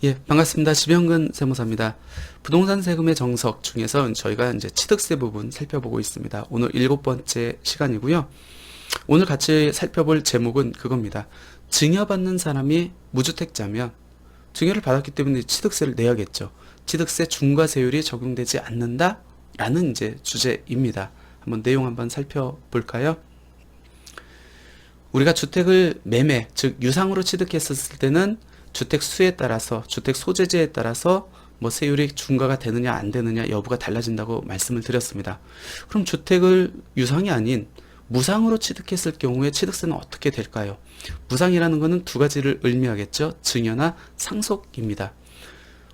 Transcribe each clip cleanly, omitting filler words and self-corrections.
예, 반갑습니다. 지병근 세무사입니다. 부동산 세금의 정석 중에서 저희가 이제 취득세 부분 살펴보고 있습니다. 오늘 7번째 시간이고요. 오늘 같이 살펴볼 제목은 그겁니다. 증여받는 사람이 무주택자면 증여를 받았기 때문에 취득세를 내야겠죠. 취득세 중과세율이 적용되지 않는다? 라는 이제 주제입니다. 내용 한번 살펴볼까요? 우리가 주택을 매매, 즉 유상으로 취득했었을 때는 주택 수에 따라서, 주택 소재지에 따라서 세율이 중과가 되느냐 안 되느냐 여부가 달라진다고 말씀을 드렸습니다. 그럼 주택을 유상이 아닌 무상으로 취득했을 경우에 취득세는 어떻게 될까요? 무상이라는 것은 두 가지를 의미하겠죠. 증여나 상속입니다.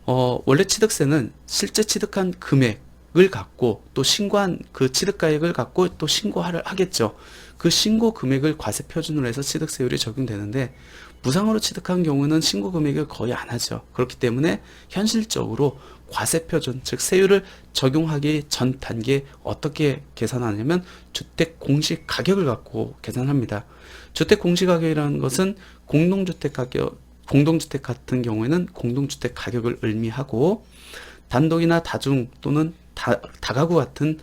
원래 취득세는 실제 취득한 금액을 갖고 또 신고한 그 취득가액을 갖고 또 신고를 하겠죠. 그 신고 금액을 과세 표준으로 해서 취득세율이 적용되는데 무상으로 취득한 경우는 신고 금액을 거의 안 하죠. 그렇기 때문에 현실적으로 과세 표준, 즉 세율을 적용하기 전 단계에 어떻게 계산하냐면 주택 공시 가격을 갖고 계산합니다. 주택 공시 가격이라는 것은 공동주택 같은 경우에는 공동주택 가격을 의미하고 단독이나 다중 또는 다가구 같은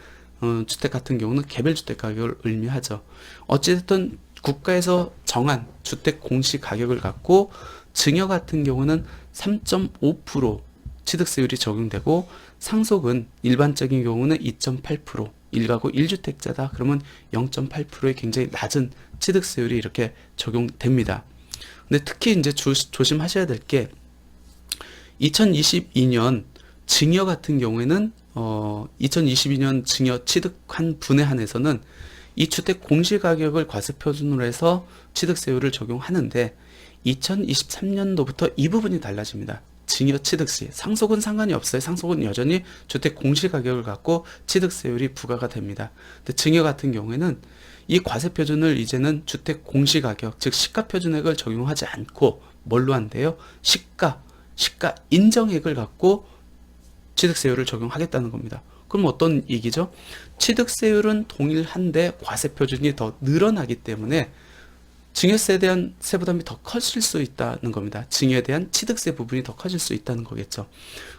주택 같은 경우는 개별주택 가격을 의미하죠. 어찌됐든 국가에서 정한 주택 공시 가격을 갖고 증여 같은 경우는 3.5% 취득세율이 적용되고 상속은 일반적인 경우는 2.8%, 1가구 1주택자다 그러면 0.8%의 굉장히 낮은 취득세율이 이렇게 적용됩니다. 근데 특히 이제 조심하셔야 될 게 2022년 증여 같은 경우에는 2022년 증여 취득한 분에 한해서는 이 주택 공시가격을 과세 표준으로 해서 취득세율을 적용하는데 2023년도부터 이 부분이 달라집니다. 증여 취득시, 상속은 상관이 없어요. 상속은 여전히 주택 공시가격을 갖고 취득세율이 부과가 됩니다. 근데 증여 같은 경우에는 이 과세 표준을 이제는 주택 공시가격, 즉 시가 표준액을 적용하지 않고 뭘로 한대요? 시가 인정액을 갖고 취득세율을 적용하겠다는 겁니다. 그럼 어떤 얘기죠? 취득세율은 동일한데 과세 표준이 더 늘어나기 때문에 증여세에 대한 세부담이 더 커질 수 있다는 겁니다. 증여에 대한 취득세 부분이 더 커질 수 있다는 거겠죠.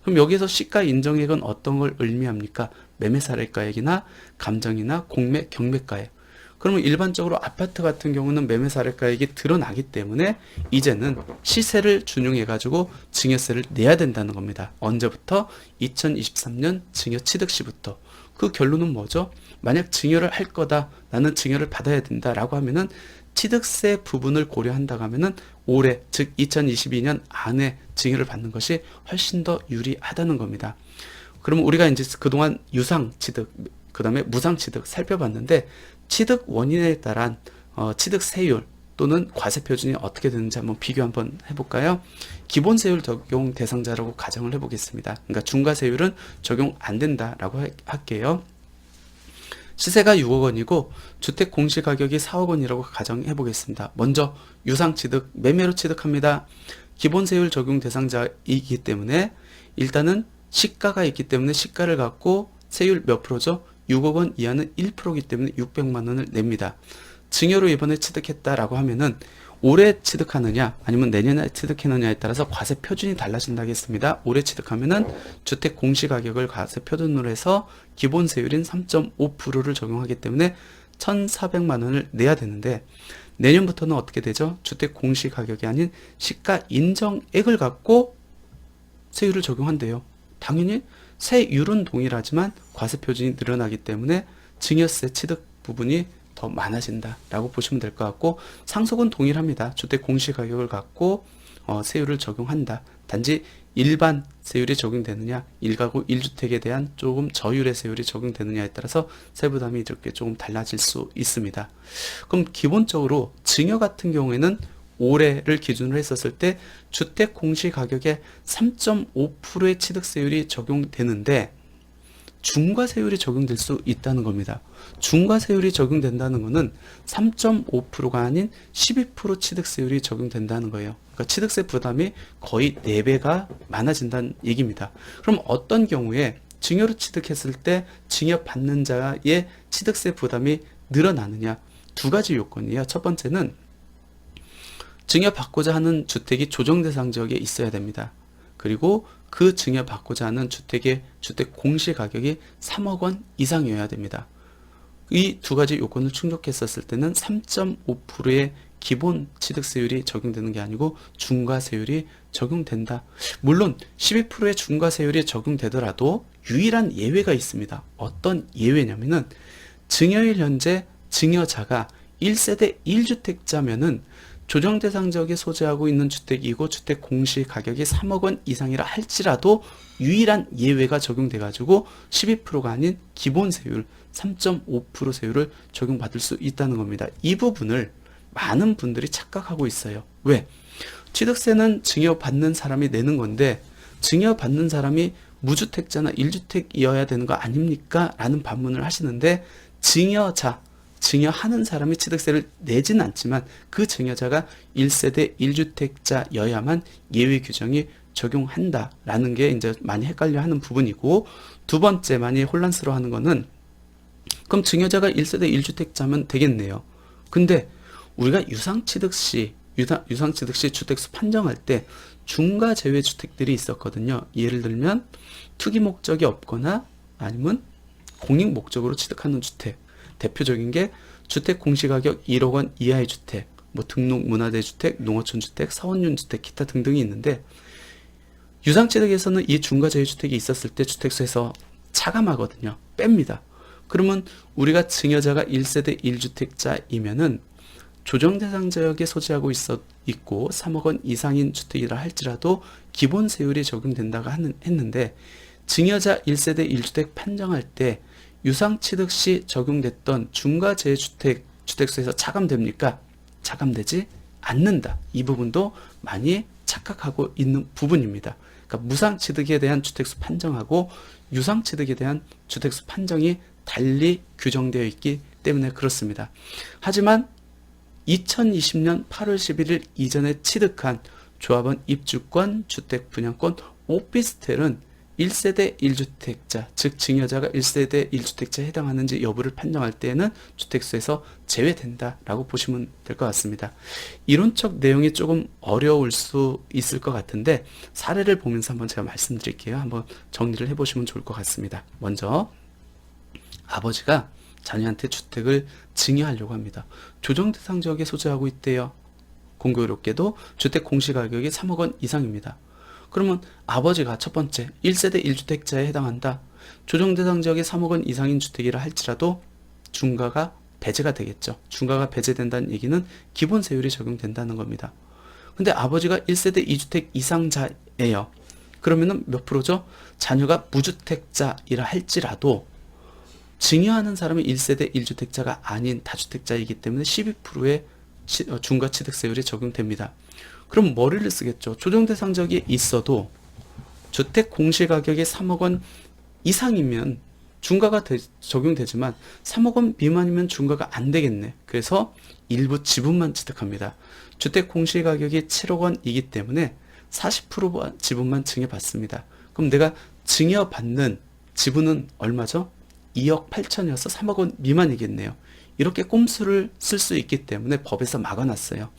그럼 여기서 시가 인정액은 어떤 걸 의미합니까? 매매사례가액이나 감정이나 공매, 경매가액. 그러면 일반적으로 아파트 같은 경우는 매매사례가액이 드러나기 때문에 이제는 시세를 준용해가지고 증여세를 내야 된다는 겁니다. 언제부터? 2023년 증여 취득시부터. 그 결론은 뭐죠? 만약 증여를 할 거다, 나는 증여를 받아야 된다라고 하면은 취득세 부분을 고려한다고 하면은 올해, 즉 2022년 안에 증여를 받는 것이 훨씬 더 유리하다는 겁니다. 그러면 우리가 이제 그동안 유상 취득, 그 다음에 무상 취득 살펴봤는데 취득 원인에 따른 취득세율 또는 과세 표준이 어떻게 되는지 한번 비교 한번 해볼까요? 기본세율 적용 대상자라고 가정을 해보겠습니다. 그러니까 중과세율은 적용 안 된다라고 할게요. 시세가 6억 원이고 주택 공시가격이 4억 원이라고 가정해 보겠습니다. 먼저 유상취득, 매매로 취득합니다. 기본세율 적용 대상자이기 때문에 일단은 시가가 있기 때문에 시가를 갖고 세율 몇 프로죠? 6억 원 이하는 1%이기 때문에 600만 원을 냅니다. 증여로 이번에 취득했다라고 하면은 올해 취득하느냐 아니면 내년에 취득했느냐에 따라서 과세 표준이 달라진다겠습니다. 올해 취득하면은 주택 공시가격을 과세 표준으로 해서 기본세율인 3.5%를 적용하기 때문에 1,400만 원을 내야 되는데 내년부터는 어떻게 되죠? 주택 공시가격이 아닌 시가 인정액을 갖고 세율을 적용한대요. 당연히 세율은 동일하지만 과세 표준이 늘어나기 때문에 증여세 취득 부분이 더 많아진다라고 보시면 될 것 같고 상속은 동일합니다. 주택 공시가격을 갖고 세율을 적용한다. 단지 일반 세율이 적용되느냐 1가구 1주택에 대한 조금 저율의 세율이 적용되느냐에 따라서 세부담이 이렇게 조금 달라질 수 있습니다. 그럼 기본적으로 증여 같은 경우에는 올해를 기준으로 했었을 때 주택 공시가격에 3.5%의 취득세율이 적용되는데 중과세율이 적용될 수 있다는 겁니다. 중과세율이 적용된다는 것은 3.5%가 아닌 12% 취득세율이 적용된다는 거예요. 그러니까 취득세 부담이 거의 4배가 많아진다는 얘기입니다. 그럼 어떤 경우에 증여로 취득했을 때 증여 받는 자의 취득세 부담이 늘어나느냐? 두 가지 요건이에요. 첫 번째는 증여받고자 하는 주택이 조정대상 지역에 있어야 됩니다. 그리고 그 증여받고자 하는 주택의 주택 공시가격이 3억 원 이상이어야 됩니다. 이 두 가지 요건을 충족했었을 때는 3.5%의 기본 취득세율이 적용되는 게 아니고 중과세율이 적용된다. 물론 12%의 중과세율이 적용되더라도 유일한 예외가 있습니다. 어떤 예외냐면은 증여일 현재 증여자가 1세대 1주택자면은 조정 대상 지역에 소재하고 있는 주택이고 주택 공시 가격이 3억 원 이상이라 할지라도 유일한 예외가 적용돼 가지고 12%가 아닌 기본 세율 3.5% 세율을 적용받을 수 있다는 겁니다. 이 부분을 많은 분들이 착각하고 있어요. 왜? 취득세는 증여받는 사람이 내는 건데 증여받는 사람이 무주택자나 1주택이어야 되는 거 아닙니까? 라는 반문을 하시는데 증여하는 사람이 취득세를 내진 않지만 그 증여자가 1세대 1주택자여야만 예외 규정이 적용한다라는 게 이제 많이 헷갈려 하는 부분이고, 두 번째 많이 혼란스러워 하는 거는 그럼 증여자가 1세대 1주택자면 되겠네요. 근데 우리가 유상취득 시 주택수 판정할 때 중과 제외 주택들이 있었거든요. 예를 들면 투기 목적이 없거나 아니면 공익 목적으로 취득하는 주택. 대표적인 게 주택 공시가격 1억 원 이하의 주택, 뭐 등록 문화재 주택, 농어촌 주택, 사원용 주택, 기타 등등이 있는데 유상취득에서는 이 중과 제외 주택이 있었을 때 주택수에서 차감하거든요. 뺍니다. 그러면 우리가 증여자가 1세대 1주택자이면은 조정 대상 지역에 소재하고 있고 3억 원 이상인 주택이라 할지라도 기본 세율이 적용된다고 했는데 증여자 1세대 1주택 판정할 때 유상취득 시 적용됐던 중과 제주택 주택수에서 차감됩니까? 차감되지 않는다. 이 부분도 많이 착각하고 있는 부분입니다. 그러니까 무상취득에 대한 주택수 판정하고 유상취득에 대한 주택수 판정이 달리 규정되어 있기 때문에 그렇습니다. 하지만 2020년 8월 11일 이전에 취득한 조합원 입주권, 주택 분양권, 오피스텔은 1세대 1주택자, 즉 증여자가 1세대 1주택자에 해당하는지 여부를 판정할 때에는 주택수에서 제외된다라고 보시면 될 것 같습니다. 이론적 내용이 조금 어려울 수 있을 것 같은데 사례를 보면서 한번 제가 말씀드릴게요. 한번 정리를 해보시면 좋을 것 같습니다. 먼저 아버지가 자녀한테 주택을 증여하려고 합니다. 조정 대상 지역에 소재하고 있대요. 공교롭게도 주택 공시가격이 3억 원 이상입니다. 그러면 아버지가 첫 번째 1세대 1주택자에 해당한다. 조정 대상 지역에 3억 원 이상인 주택이라 할지라도 중과가 배제가 되겠죠. 중과가 배제된다는 얘기는 기본 세율이 적용된다는 겁니다. 근데 아버지가 1세대 2주택 이상자예요. 그러면은 몇 프로죠? 자녀가 무주택자이라 할지라도 증여하는 사람이 1세대 1주택자가 아닌 다주택자이기 때문에 12%의 중과 취득세율이 적용됩니다. 그럼 머리를 쓰겠죠. 조정 대상 지역에 있어도 주택 공시가격이 3억 원 이상이면 중과가 적용되지만 3억 원 미만이면 중과가 안 되겠네. 그래서 일부 지분만 취득합니다. 주택 공시가격이 7억 원이기 때문에 40% 지분만 증여받습니다. 그럼 내가 증여받는 지분은 얼마죠? 2억 8천이어서 3억 원 미만이겠네요. 이렇게 꼼수를 쓸 수 있기 때문에 법에서 막아놨어요.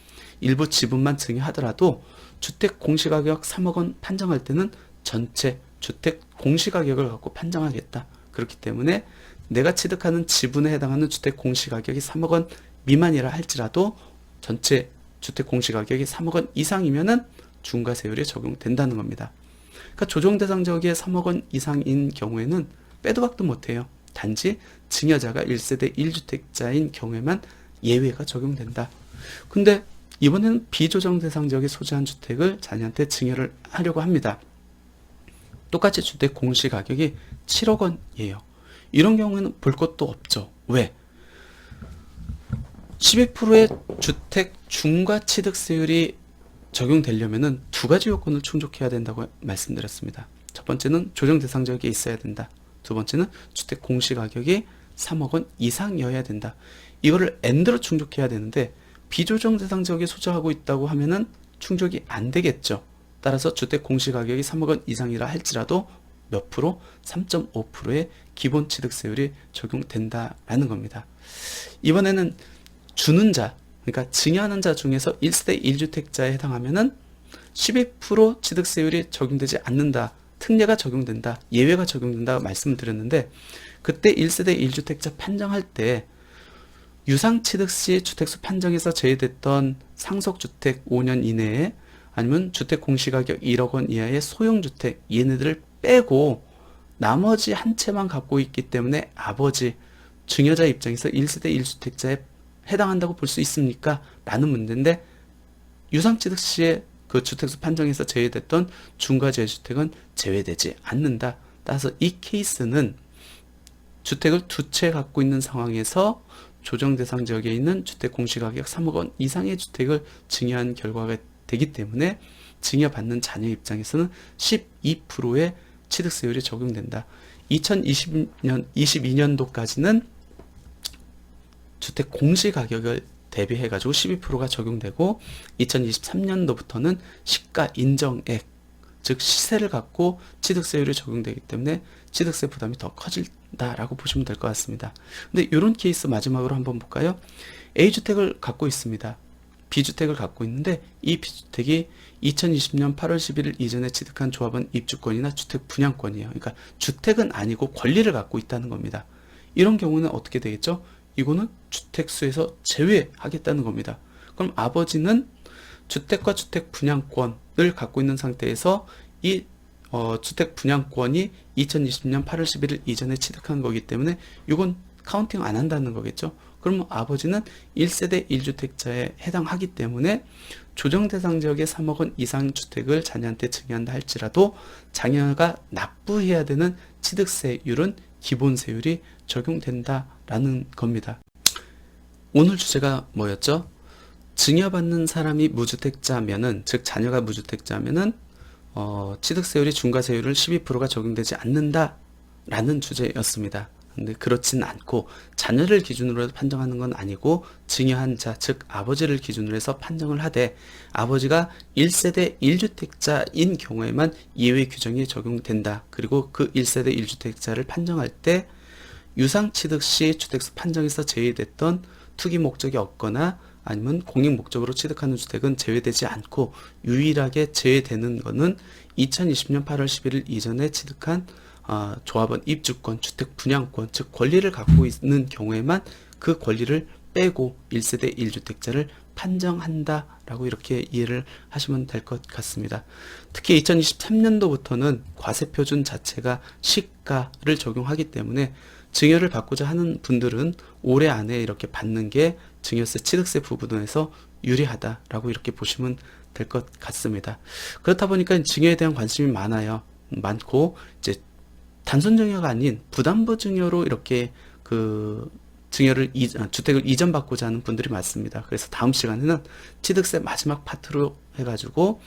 일부 지분만 증여하더라도 주택 공시가격 3억 원 판정할 때는 전체 주택 공시가격을 갖고 판정하겠다. 그렇기 때문에 내가 취득하는 지분에 해당하는 주택 공시가격이 3억 원 미만이라 할지라도 전체 주택 공시가격이 3억 원 이상이면은 중과세율이 적용된다는 겁니다. 그러니까 조정 대상 지역에 3억 원 이상인 경우에는 빼도 박도 못해요. 단지 증여자가 1세대 1주택자인 경우에만 예외가 적용된다. 근데 이번에는 비조정 대상 지역에 소재한 주택을 자녀한테 증여를 하려고 합니다. 똑같이 주택 공시가격이 7억 원이에요. 이런 경우에는 볼 것도 없죠. 왜? 12%의 주택 중과 취득세율이 적용되려면은 두 가지 요건을 충족해야 된다고 말씀드렸습니다. 첫 번째는 조정 대상 지역에 있어야 된다. 두 번째는 주택 공시가격이 3억 원 이상이어야 된다. 이거를 AND로 충족해야 되는데 비조정 대상 지역에 소재하고 있다고 하면은 충족이 안 되겠죠. 따라서 주택 공시가격이 3억 원 이상이라 할지라도 몇 프로? 3.5%의 기본 취득세율이 적용된다라는 겁니다. 이번에는 주는 자, 그러니까 증여하는 자 중에서 1세대 1주택자에 해당하면은 12% 취득세율이 적용되지 않는다. 특례가 적용된다. 예외가 적용된다 말씀을 드렸는데 그때 1세대 1주택자 판정할 때 유상취득 시 주택수 판정에서 제외됐던 상속주택 5년 이내에 아니면 주택 공시가격 1억 원 이하의 소형주택 얘네들을 빼고 나머지 한 채만 갖고 있기 때문에 아버지 증여자 입장에서 1세대 1주택자에 해당한다고 볼 수 있습니까? 라는 문제인데 유상취득 시에 그 주택수 판정에서 제외됐던 중과제주택은 제외되지 않는다. 따라서 이 케이스는 주택을 두 채 갖고 있는 상황에서 조정 대상 지역에 있는 주택 공시가격 3억 원 이상의 주택을 증여한 결과가 되기 때문에 증여받는 자녀 입장에서는 12%의 취득세율이 적용된다. 2022년도까지는 주택 공시가격을 대비해가지고 12%가 적용되고 2023년도부터는 시가 인정액 즉 시세를 갖고 취득세율이 적용되기 때문에 취득세 부담이 더 커진다라고 보시면 될 것 같습니다. 근데 이런 케이스 마지막으로 한번 볼까요? A주택을 갖고 있습니다. B주택을 갖고 있는데 이 B주택이 2020년 8월 11일 이전에 취득한 조합원 입주권이나 주택 분양권이에요. 그러니까 주택은 아니고 권리를 갖고 있다는 겁니다. 이런 경우는 어떻게 되겠죠? 이거는 주택수에서 제외하겠다는 겁니다. 그럼 아버지는 주택과 주택 분양권을 갖고 있는 상태에서 이 주택 분양권이 2020년 8월 11일 이전에 취득한 거기 때문에 이건 카운팅 안 한다는 거겠죠. 그러면 아버지는 1세대 1주택자에 해당하기 때문에 조정 대상 지역의 3억 원 이상 주택을 자녀한테 증여한다 할지라도 자녀가 납부해야 되는 취득세율은 기본세율이 적용된다라는 겁니다. 오늘 주제가 뭐였죠? 증여받는 사람이 무주택자면은, 즉 자녀가 무주택자면은 취득세율이 중과세율을 12%가 적용되지 않는다라는 주제였습니다. 근데 그렇진 않고 자녀를 기준으로 판정하는 건 아니고 증여한 자, 즉 아버지를 기준으로 해서 판정을 하되 아버지가 1세대 1주택자인 경우에만 예외 규정이 적용된다. 그리고 그 1세대 1주택자를 판정할 때 유상취득 시 주택수 판정에서 제외됐던 투기 목적이 없거나 아니면 공익 목적으로 취득하는 주택은 제외되지 않고 유일하게 제외되는 것은 2020년 8월 11일 이전에 취득한 조합원 입주권, 주택 분양권, 즉 권리를 갖고 있는 경우에만 그 권리를 빼고 1세대 1주택자를 판정한다라고 이렇게 이해를 하시면 될 것 같습니다. 특히 2023년도부터는 과세표준 자체가 시가를 적용하기 때문에 증여를 받고자 하는 분들은 올해 안에 이렇게 받는 게 증여세, 취득세 부분에서 유리하다라고 이렇게 보시면 될 것 같습니다. 그렇다 보니까 증여에 대한 관심이 많고 이제 단순 증여가 아닌 부담부 증여로 이렇게 그 주택을 이전받고자 하는 분들이 많습니다. 그래서 다음 시간에는 취득세 마지막 파트로 해가지고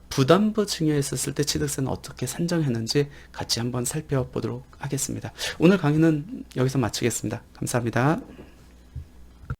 부담부 증여했었을 때 취득세는 어떻게 산정했는지 같이 한번 살펴보도록 하겠습니다. 오늘 강의는 여기서 마치겠습니다. 감사합니다.